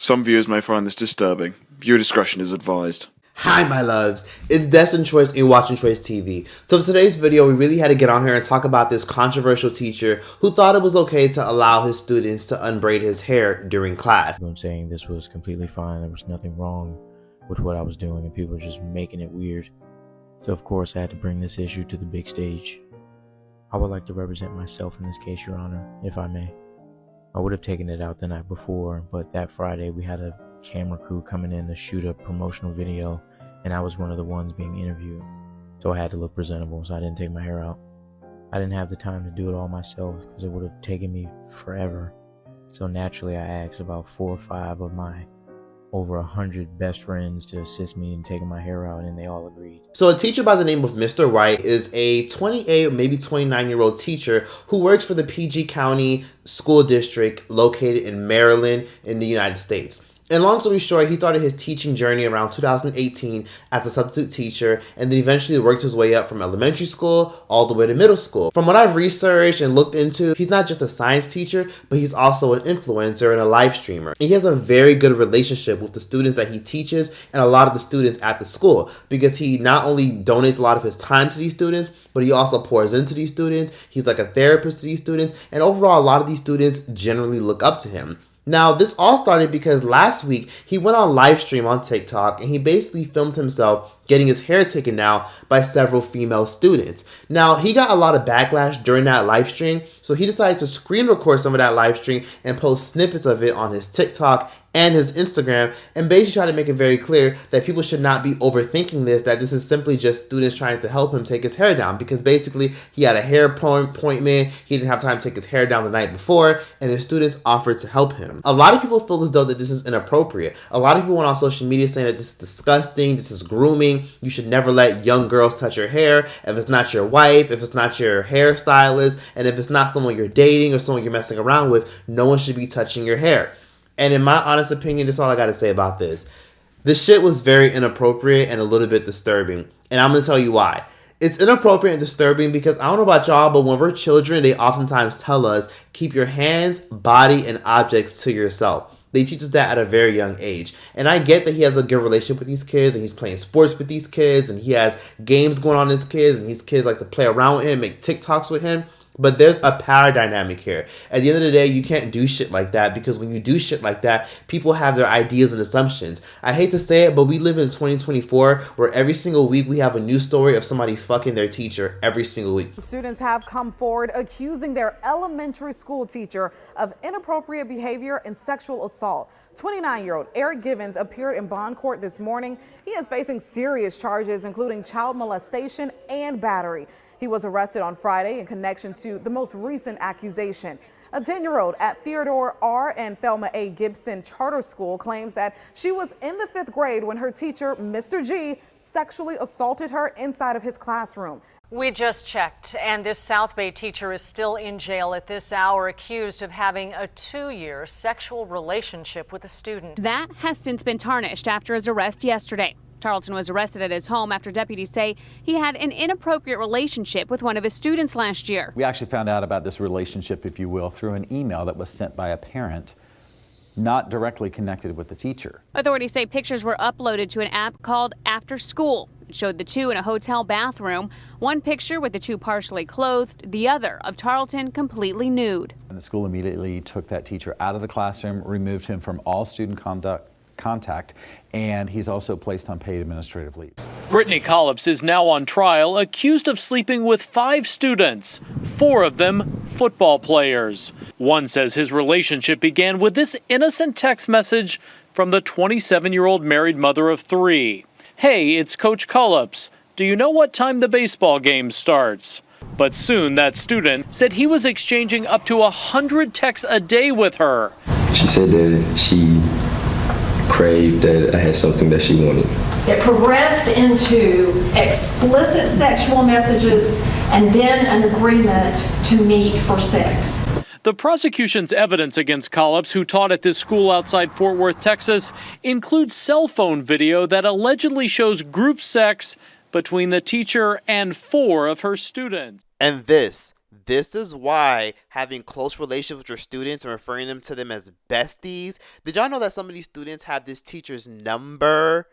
Some viewers may find this disturbing. Viewer discretion is advised. Hi my loves, it's Destin Choice and you're watching Choice TV. So for today's video, we really had to get on here and talk about this controversial teacher who thought it was okay to allow his students to unbraid his hair during class. I'm saying this was completely fine, there was nothing wrong with what I was doing and people were just making it weird. So of course I had to bring this issue to the big stage. I would like to represent myself in this case, Your Honor, if I may. I would have taken it out the night before, but that Friday we had a camera crew coming in to shoot a promotional video and I was one of the ones being interviewed. So I had to look presentable, so I didn't take my hair out. I didn't have the time to do it all myself because it would have taken me forever. So naturally I asked about 4 or 5 of my over 100 best friends to assist me in taking my hair out, and they all agreed. So a teacher by the name of Mr. White is a 28 or maybe 29-year-old teacher who works for the PG County School District located in Maryland in the United States. And long story short, he started his teaching journey around 2018 as a substitute teacher and then eventually worked his way up from elementary school all the way to middle school. From what I've researched and looked into, he's not just a science teacher, but he's also an influencer and a live streamer. And he has a very good relationship with the students that he teaches and a lot of the students at the school because he not only donates a lot of his time to these students, but he also pours into these students. He's like a therapist to these students, and overall a lot of these students generally look up to him. Now, this all started because last week he went on live stream on TikTok and he basically filmed himself getting his hair taken out by several female students. Now, he got a lot of backlash during that live stream, so he decided to screen record some of that live stream and post snippets of it on his TikTok and his Instagram, and basically try to make it very clear that people should not be overthinking this, that this is simply just students trying to help him take his hair down, because basically he had a hair appointment, he didn't have time to take his hair down the night before, and his students offered to help him. A lot of people feel as though that this is inappropriate. A lot of people went on social media saying that this is disgusting, this is grooming, you should never let young girls touch your hair if it's not your wife, if it's not your hairstylist, and if it's not someone you're dating or someone you're messing around with, no one should be touching your hair. And in my honest opinion, that's all I gotta say about this. This shit was very inappropriate and a little bit disturbing. And I'm gonna tell you why. It's inappropriate and disturbing because I don't know about y'all, but when we're children, they oftentimes tell us, keep your hands, body, and objects to yourself. They teach us that at a very young age. And I get that he has a good relationship with these kids and he's playing sports with these kids and he has games going on with his kids and these kids like to play around with him, make TikToks with him. But there's a power dynamic here. At the end of the day, you can't do shit like that because when you do shit like that, people have their ideas and assumptions. I hate to say it, but we live in 2024 where every single week we have a new story of somebody fucking their teacher every single week. Students have come forward accusing their elementary school teacher of inappropriate behavior and sexual assault. 29-year-old Eric Givens appeared in bond court this morning. He is facing serious charges, including child molestation and battery. He was arrested on Friday in connection to the most recent accusation. A 10-year-old at Theodore R. and Thelma A. Gibson Charter School claims that she was in the 5th grade when her teacher, Mr. G, sexually assaulted her inside of his classroom. We just checked, and this South Bay teacher is still in jail at this hour, accused of having a 2-year sexual relationship with a student. That has since been tarnished after his arrest yesterday. Tarleton was arrested at his home after deputies say he had an inappropriate relationship with one of his students last year. We actually found out about this relationship, if you will, through an email that was sent by a parent, not directly connected with the teacher. Authorities say pictures were uploaded to an app called After School. It showed the two in a hotel bathroom. One picture with the two partially clothed, the other of Tarleton completely nude. And the school immediately took that teacher out of the classroom, removed him from all student contact, and he's also placed on paid administrative leave. Brittany Collops is now on trial, accused of sleeping with 5 students, 4 of them football players. One says his relationship began with this innocent text message from the 27-year-old married mother of 3. Hey, it's Coach Collops. Do you know what time the baseball game starts? But soon that student said he was exchanging up to 100 texts a day with her. She said that she craved that I had something that she wanted. It progressed into explicit sexual messages and then an agreement to meet for sex. The prosecution's evidence against Collops, who taught at this school outside Fort Worth, Texas, includes cell phone video that allegedly shows group sex between the teacher and 4 of her students. And this This is why having close relationships with your students and referring them to them as besties. Did y'all know that some of these students have this teacher's number?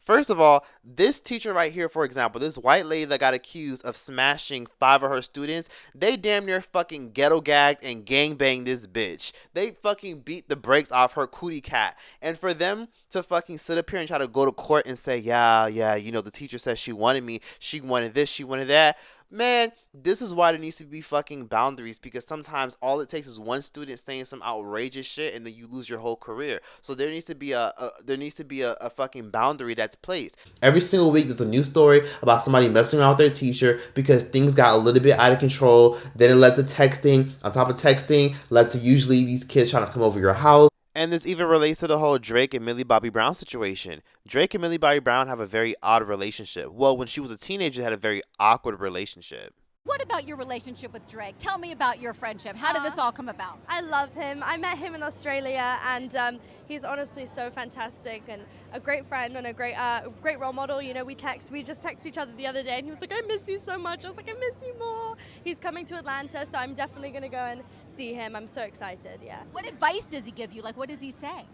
First of all, this teacher right here, for example, this white lady that got accused of smashing 5 of her students, they damn near fucking ghetto gagged and gangbanged this bitch. They fucking beat the brakes off her cootie cat. And for them to fucking sit up here and try to go to court and say, yeah, you know, the teacher said she wanted me, she wanted this, she wanted that. Man, this is why there needs to be fucking boundaries, because sometimes all it takes is one student saying some outrageous shit and then you lose your whole career. So there needs to be a fucking boundary that's placed. Every single week there's a new story about somebody messing around with their teacher because things got a little bit out of control. Then it led to texting. On top of texting, led to usually these kids trying to come over your house. And this even relates to the whole Drake and Millie Bobby Brown situation. Drake and Millie Bobby Brown have a very odd relationship. Well, when she was a teenager, they had a very awkward relationship. What about your relationship with Drake? Tell me about your friendship. How did this all come about? I love him. I met him in Australia, and he's honestly so fantastic and a great friend and a great role model. You know, we just texted each other the other day, and he was like, I miss you so much. I was like, I miss you more. He's coming to Atlanta, so I'm definitely going to go and see him. I'm so excited, yeah. What advice does he give you? Like, what does he say?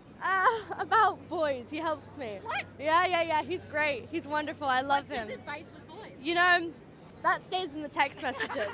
About boys. He helps me. What? Yeah. He's great. He's wonderful. I love him. What's his advice with boys? You know, that stays in the text messages.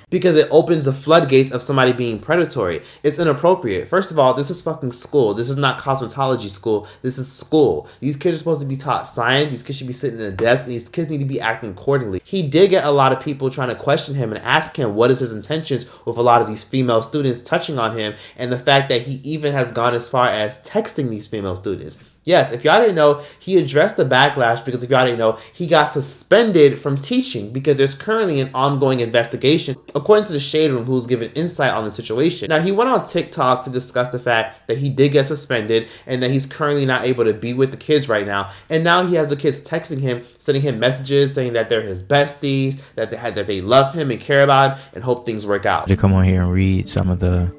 Because it opens the floodgates of somebody being predatory. It's inappropriate. First of all, this is fucking school. This is not cosmetology school. This is school. These kids are supposed to be taught science. These kids should be sitting in a desk, and these kids need to be acting accordingly. He did get a lot of people trying to question him and ask him what is his intentions with a lot of these female students touching on him, and the fact that he even has gone as far as texting these female students. Yes, if y'all didn't know, he addressed the backlash because if y'all didn't know, he got suspended from teaching because there's currently an ongoing investigation, according to the Shade Room, who's given insight on the situation. Now, he went on TikTok to discuss the fact that he did get suspended and that he's currently not able to be with the kids right now. And now he has the kids texting him, sending him messages saying that they're his besties, that they love him and care about him and hope things work out. To come on here and read some of the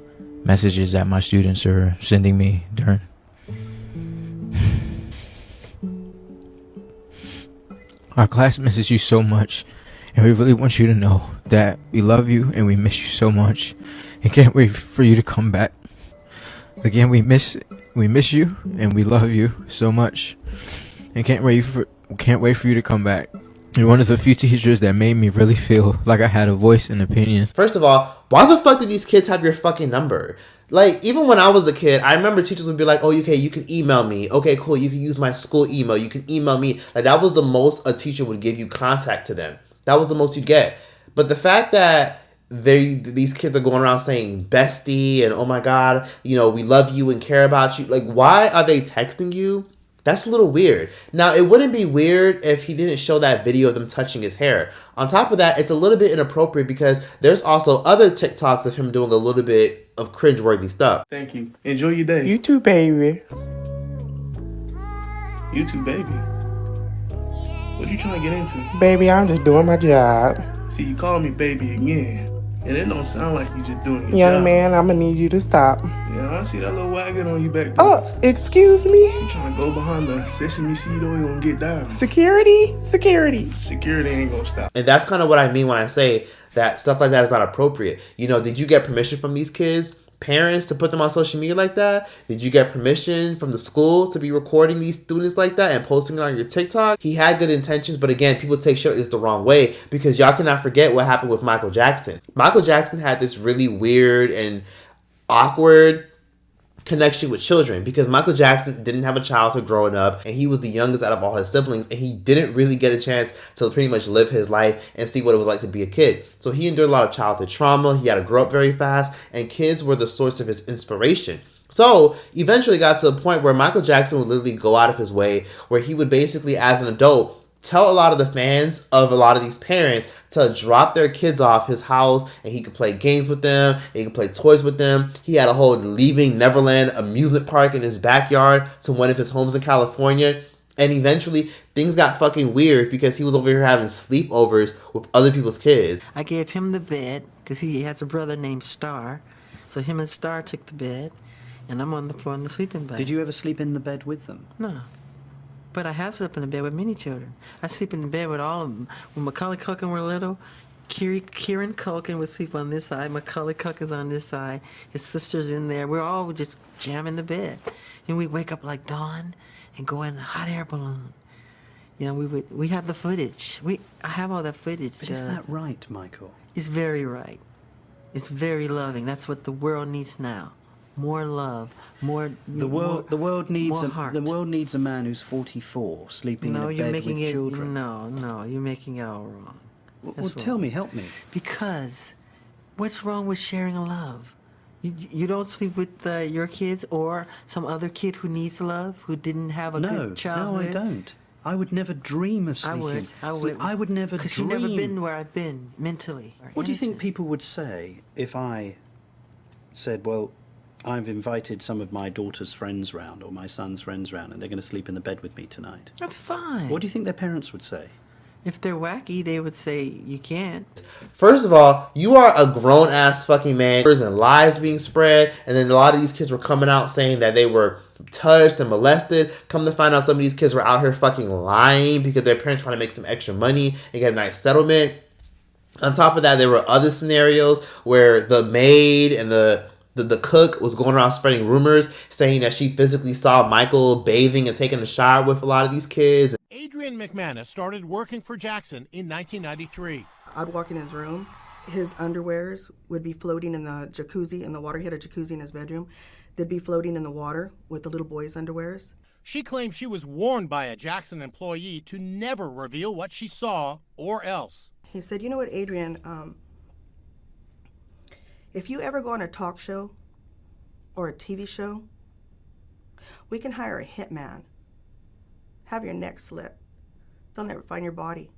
messages that my students are sending me during. Our class misses you so much, and we really want you to know that we love you and we miss you so much and can't wait for you to come back. Again, we miss you and we love you so much and can't wait for you to come back. You're one of the few teachers that made me really feel like I had a voice and opinion. First of all, why the fuck do these kids have your fucking number? Like, even when I was a kid, I remember teachers would be like, oh, okay, you can email me. Okay, cool, you can use my school email. You can email me. Like, that was the most a teacher would give you contact to them. That was the most you get. But the fact that these kids are going around saying bestie and, oh my God, you know, we love you and care about you. Like, why are they texting you? That's a little weird. Now, it wouldn't be weird if he didn't show that video of them touching his hair. On top of that, it's a little bit inappropriate because there's also other TikToks of him doing a little bit of cringeworthy stuff. Thank you. Enjoy your day. You too, baby. You too, baby. What you trying to get into? Baby, I'm just doing my job. See, you calling me baby again. And it don't sound like you just doing your Young job. man, I'm gonna need you to stop. Yeah, I see that little wagon on you back there. Oh, excuse me? You trying to go behind the sesame seed oil and get down. Security? Security ain't gonna stop. And that's kind of what I mean when I say that stuff like that is not appropriate. You know, did you get permission from these kids, parents, to put them on social media like that? Did you get permission from the school to be recording these students like that and posting it on your TikTok? He had good intentions, but again, people take shit like this the wrong way because y'all cannot forget what happened with Michael Jackson. Michael Jackson had this really weird and awkward connection with children because Michael Jackson didn't have a childhood growing up and he was the youngest out of all his siblings and he didn't really get a chance to pretty much live his life and see what it was like to be a kid. So he endured a lot of childhood trauma. He had to grow up very fast and kids were the source of his inspiration. So eventually got to a point where Michael Jackson would literally go out of his way where he would basically, as an adult, tell a lot of the fans of a lot of these parents to drop their kids off his house and he could play games with them, and he could play toys with them. He had a whole Leaving Neverland amusement park in his backyard to one of his homes in California. And eventually things got fucking weird because he was over here having sleepovers with other people's kids. I gave him the bed because he has a brother named Star. So him and Star took the bed and I'm on the floor in the sleeping bag. Did you ever sleep in the bed with them? No. But I have slept in the bed with many children. I sleep in the bed with all of them. When Macaulay Culkin were little, Kieran Culkin would sleep on this side. Macaulay Culkin's on this side. His sister's in there. We're all just jamming the bed. And we wake up like dawn and go in the hot air balloon. You know, we have the footage. I have all that footage. But is that right, Michael? It's very right. It's very loving. That's what the world needs now. More love, more. The world needs heart. The world needs a man who's 44 sleeping in a bed with children. No, you're making it all wrong. Well, tell me, help me. Because, what's wrong with sharing a love? You don't sleep with your kids or some other kid who needs love, who didn't have a good childhood? No, I don't. I would never dream of sleeping. I would never dream. Because you've never been where I've been mentally. What do you think people would say if I said, well, I've invited some of my daughter's friends round or my son's friends round and they're going to sleep in the bed with me tonight? That's fine. What do you think their parents would say? If they're wacky, they would say, you can't. First of all, you are a grown-ass fucking man. And lies being spread, and then a lot of these kids were coming out saying that they were touched and molested. Come to find out some of these kids were out here fucking lying because their parents trying to make some extra money and get a nice settlement. On top of that, there were other scenarios where the maid and the cook was going around spreading rumors saying that she physically saw Michael bathing and taking a shower with a lot of these kids. Adrian McManus started working for Jackson in 1993. I'd walk in his room. His underwears would be floating in the jacuzzi, in the water. He had a jacuzzi in his bedroom. They'd be floating in the water with the little boys' underwears. She claims she was warned by a Jackson employee to never reveal what she saw or else. He said, you know what, Adrian, if you ever go on a talk show or a TV show, we can hire a hitman. Have your neck slit. They'll never find your body.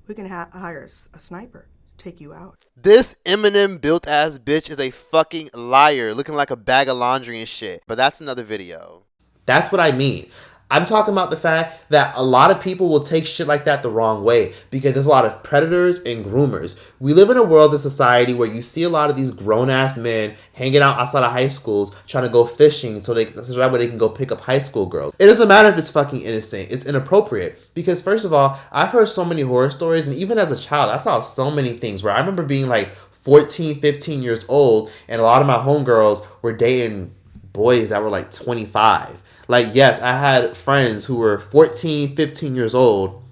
We can hire a sniper to take you out. This Eminem built ass bitch is a fucking liar, looking like a bag of laundry and shit. But that's another video. That's what I mean. I'm talking about the fact that a lot of people will take shit like that the wrong way because there's a lot of predators and groomers. We live in a world in society where you see a lot of these grown-ass men hanging out outside of high schools trying to go fishing so that way they can go pick up high school girls. It doesn't matter if it's fucking innocent. It's inappropriate because, first of all, I've heard so many horror stories, and even as a child, I saw so many things where I remember being like 14, 15 years old, and a lot of my homegirls were dating boys that were like 25. Like, yes, I had friends who were 14, 15 years old,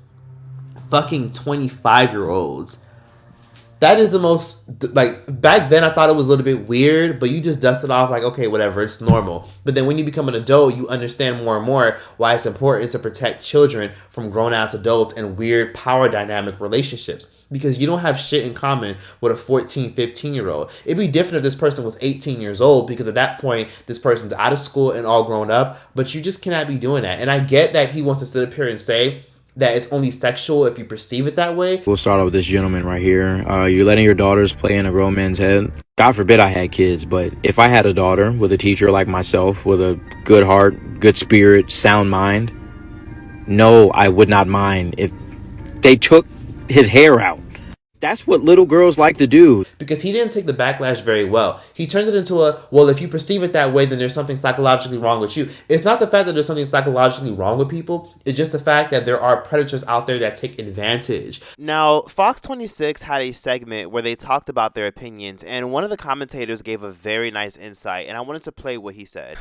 fucking 25-year-olds. That is the most, like, back then I thought it was a little bit weird, but you just dust it off like, okay, whatever, it's normal. But then when you become an adult, you understand more and more why it's important to protect children from grown-ass adults and weird power dynamic relationships. Because you don't have shit in common with a 14, 15-year-old. It'd be different if this person was 18 years old because at that point, this person's out of school and all grown up. But you just cannot be doing that. And I get that he wants to sit up here and say that it's only sexual if you perceive it that way. We'll start off with this gentleman right here. You're letting your daughters play in a grown man's head. God forbid I had kids, but if I had a daughter with a teacher like myself, with a good heart, good spirit, sound mind, no, I would not mind if they took his hair out. That's what little girls like to do. Because he didn't take the backlash very well. He turned it into a, well, if you perceive it that way, then there's something psychologically wrong with you. It's not the fact that there's something psychologically wrong with people. It's just the fact that there are predators out there that take advantage. Now, Fox 26 had a segment where they talked about their opinions, and one of the commentators gave a very nice insight, and I wanted to play what he said.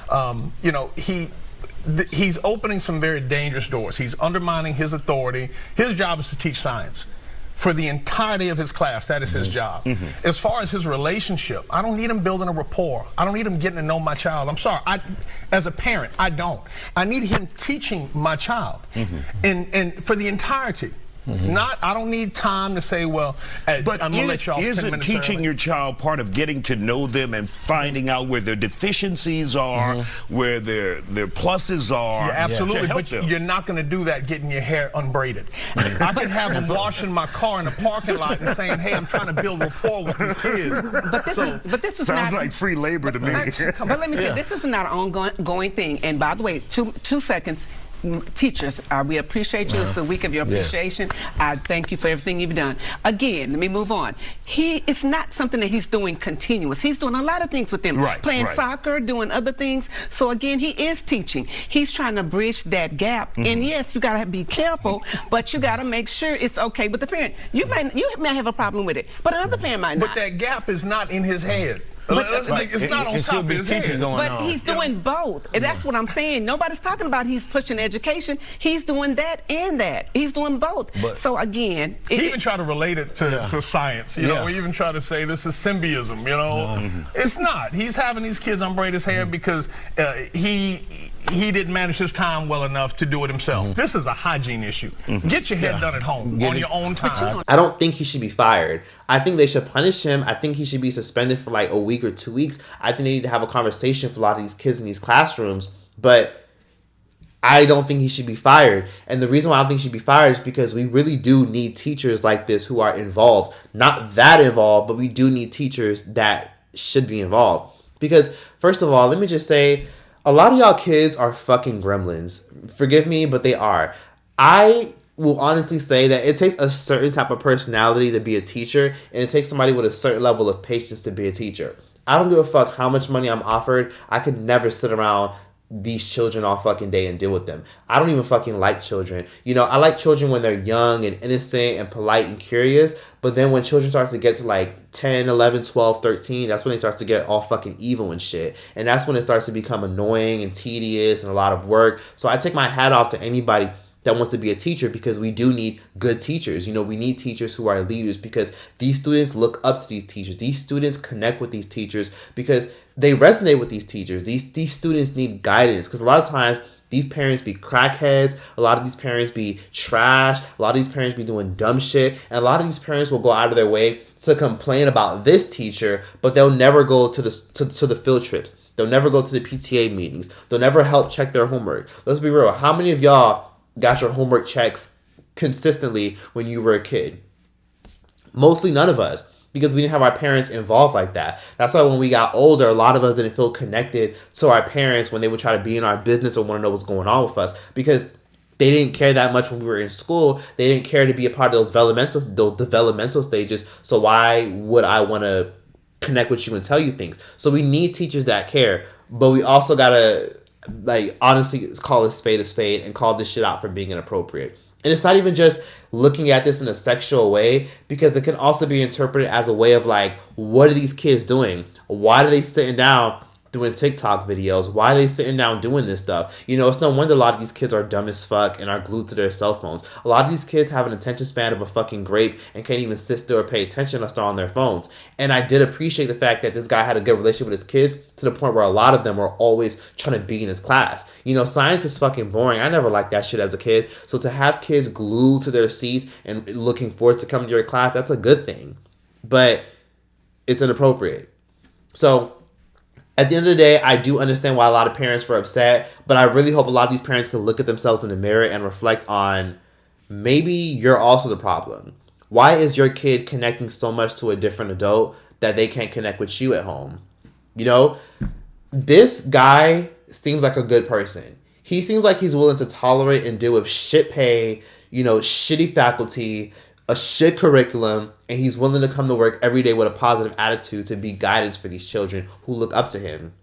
You know, he's opening some very dangerous doors. He's undermining his authority. His job is to teach science. For the entirety of his class, that is his job. As far as his relationship, I don't need him building a rapport. I don't need him getting to know my child. I'm sorry, as a parent, I don't. I need him teaching my child, and for the entirety. I don't need time to say, well, but I'm gonna let y'all 10 isn't minutes teaching early. your child part of getting to know them and finding out where their deficiencies are, where their pluses are? Yeah, absolutely, to help but them. you're not going to do that getting your hair unbraided. I could have them washing my car in the parking lot and saying, hey, I'm trying to build rapport with these kids. But this is sounds not, like free labor to me. But let me say, this is not an ongoing thing. And by the way, two seconds. teachers, we appreciate you. It's the week of your appreciation. I thank you for everything you've done. Again, let me move on. It's not something that he's doing continuous. He's doing a lot of things with them. Playing soccer, doing other things. So again, he is teaching. He's trying to bridge that gap. And yes, you got to be careful, but you got to make sure it's okay with the parent. You may have a problem with it, but another parent might not. But that gap is not in his head. It's not on top of his head. But he's doing both. And that's what I'm saying. Nobody's talking about he's pushing education. He's doing that and that. He's doing both. So again, he even try to relate it to science. You know, we even try to say this is symbiotism. You know, it's not. He's having these kids unbraid his hair because he didn't manage his time well enough to do it himself. This is a hygiene issue. Get your hair done at home on your own time. I don't think he should be fired. I think they should punish him. I think he should be suspended for like a week or 2 weeks. I think they need to have a conversation for a lot of these kids in these classrooms. But I don't think he should be fired. And the reason why I don't think he should be fired is because we really do need teachers like this who are involved. Not that involved, but we do need teachers that should be involved. Because, first of all, let me just say, a lot of y'all kids are fucking gremlins. Forgive me, but they are. I will honestly say that it takes a certain type of personality to be a teacher, and it takes somebody with a certain level of patience to be a teacher. I don't give a fuck how much money I'm offered. I could never sit around these children all fucking day and deal with them. I don't even fucking like children. You know, I like children when they're young and innocent and polite and curious, but then when children start to get to like 10, 11, 12, 13, that's when they start to get all fucking evil and shit. And that's when it starts to become annoying and tedious and a lot of work. So I take my hat off to anybody that wants to be a teacher, because we do need good teachers. You know, we need teachers who are leaders, because these students look up to these teachers. These students connect with these teachers because they resonate with these teachers. These students need guidance, because a lot of times these parents be crackheads. A lot of these parents be trash. A lot of these parents be doing dumb shit. And a lot of these parents will go out of their way to complain about this teacher, but they'll never go to the field trips. They'll never go to the PTA meetings. They'll never help check their homework. Let's be real. How many of y'all got your homework checks consistently when you were a kid? Mostly none of us, because we didn't have our parents involved like that. That's why when we got older, a lot of us didn't feel connected to our parents when they would try to be in our business or want to know what's going on with us, because they didn't care that much when we were in school. They didn't care to be a part of those developmental stages. So why would I want to connect with you and tell you things? So we need teachers that care, but we also gotta, like, honestly call a spade and call this shit out for being inappropriate. And it's not even just looking at this in a sexual way, because it can also be interpreted as a way of like, what are these kids doing? Why are they sitting down doing TikTok videos? Why are they sitting down doing this stuff? You know, it's no wonder a lot of these kids are dumb as fuck and are glued to their cell phones. A lot of these kids have an attention span of a fucking grape and can't even sit still or pay attention unless they're on their phones. And I did appreciate the fact that this guy had a good relationship with his kids, to the point where a lot of them were always trying to be in his class. You know, science is fucking boring. I never liked that shit as a kid. So to have kids glued to their seats and looking forward to coming to your class, that's a good thing. But it's inappropriate. So at the end of the day, I do understand why a lot of parents were upset, but I really hope a lot of these parents can look at themselves in the mirror and reflect on, maybe you're also the problem. Why is your kid connecting so much to a different adult that they can't connect with you at home? You know, this guy seems like a good person. He seems like he's willing to tolerate and deal with shit pay, you know, shitty faculty, a shit curriculum, and he's willing to come to work every day with a positive attitude to be guidance for these children who look up to him.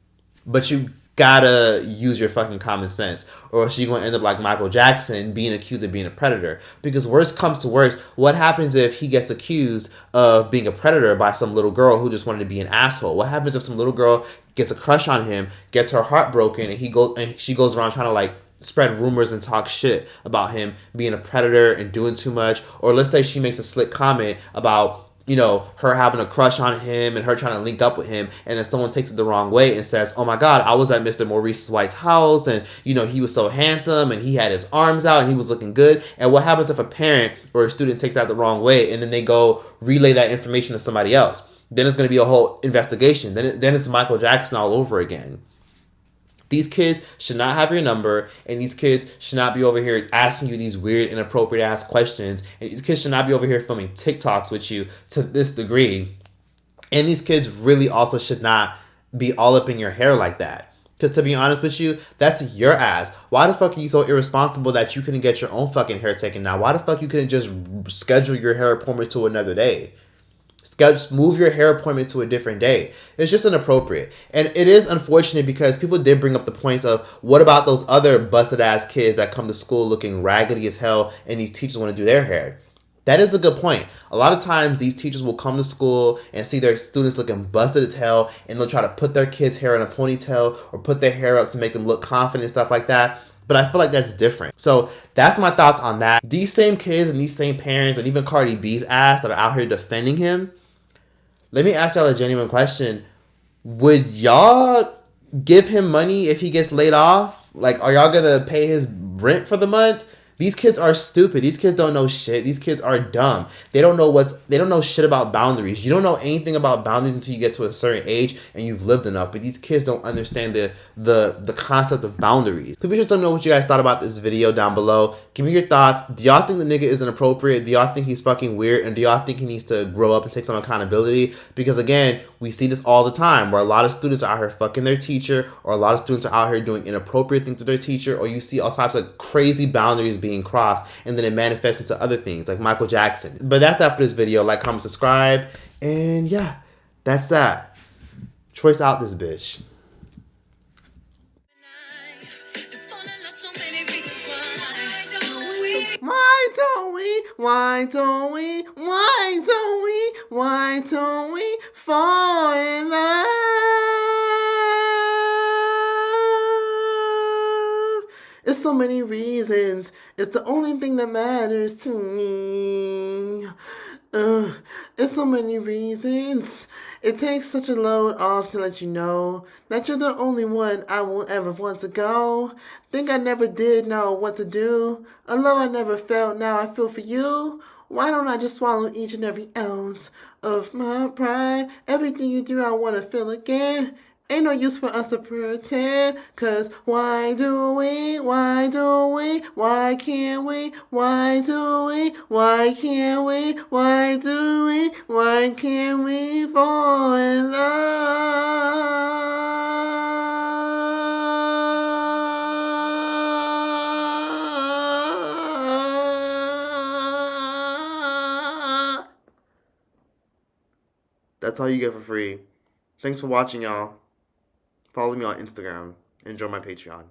But you gotta use your fucking common sense, or else you're gonna end up like Michael Jackson, being accused of being a predator. Because worst comes to worst, what happens if he gets accused of being a predator by some little girl who just wanted to be an asshole? What happens if some little girl gets a crush on him, gets her heart broken, and she goes around trying to like spread rumors and talk shit about him being a predator and doing too much? Or let's say she makes a slick comment about, you know, her having a crush on him and her trying to link up with him, and then someone takes it the wrong way and says, oh my God, I was at Mr. Maurice White's house, and, you know, he was so handsome and he had his arms out and he was looking good. And what happens if a parent or a student takes that the wrong way and then they go relay that information to somebody else? Then it's going to be a whole investigation. Then it's Michael Jackson all over again. These kids should not have your number, and these kids should not be over here asking you these weird, inappropriate ass questions. And these kids should not be over here filming TikToks with you to this degree. And these kids really also should not be all up in your hair like that. Because to be honest with you, that's your ass. Why the fuck are you so irresponsible that you couldn't get your own fucking hair taken now? Why the fuck you couldn't just schedule your hair appointment to another day? Move your hair appointment to a different day. It's just inappropriate. And it is unfortunate because people did bring up the points of what about those other busted ass kids that come to school looking raggedy as hell and these teachers want to do their hair. That is a good point. A lot of times these teachers will come to school and see their students looking busted as hell and they'll try to put their kids' hair in a ponytail or put their hair up to make them look confident and stuff like that. But I feel like that's different. So that's my thoughts on that. These same kids and these same parents and even Cardi B's ass that are out here defending him, let me ask y'all a genuine question. Would y'all give him money if he gets laid off? Like, are y'all gonna pay his rent for the month? These kids are stupid. These kids don't know shit. These kids are dumb. They don't know shit about boundaries. You don't know anything about boundaries until you get to a certain age and you've lived enough. But these kids don't understand the concept of boundaries. People just don't know what you guys thought about this video down below. Give me your thoughts. Do y'all think the nigga is inappropriate? Do y'all think he's fucking weird? And do y'all think he needs to grow up and take some accountability? Because again, we see this all the time where a lot of students are out here fucking their teacher, or a lot of students are out here doing inappropriate things to their teacher, or you see all types of crazy boundaries being crossed and then it manifests into other things like Michael Jackson. But that's that for this video. Like, comment, subscribe, and yeah, that's that. Choice out this bitch. Why don't we fall in love? It's so many reasons. It's the only thing that matters to me. It's so many reasons. It takes such a load off to let you know that you're the only one I won't ever want to go. Think I never did know what to do. A love I never felt, now I feel for you. Why don't I just swallow each and every ounce of my pride? Everything you do, I want to feel again. Ain't no use for us to pretend, 'cause why do we, why can't we, why can't we fall in love? That's all you get for free. Thanks for watching, y'all. Follow me on Instagram and join my Patreon.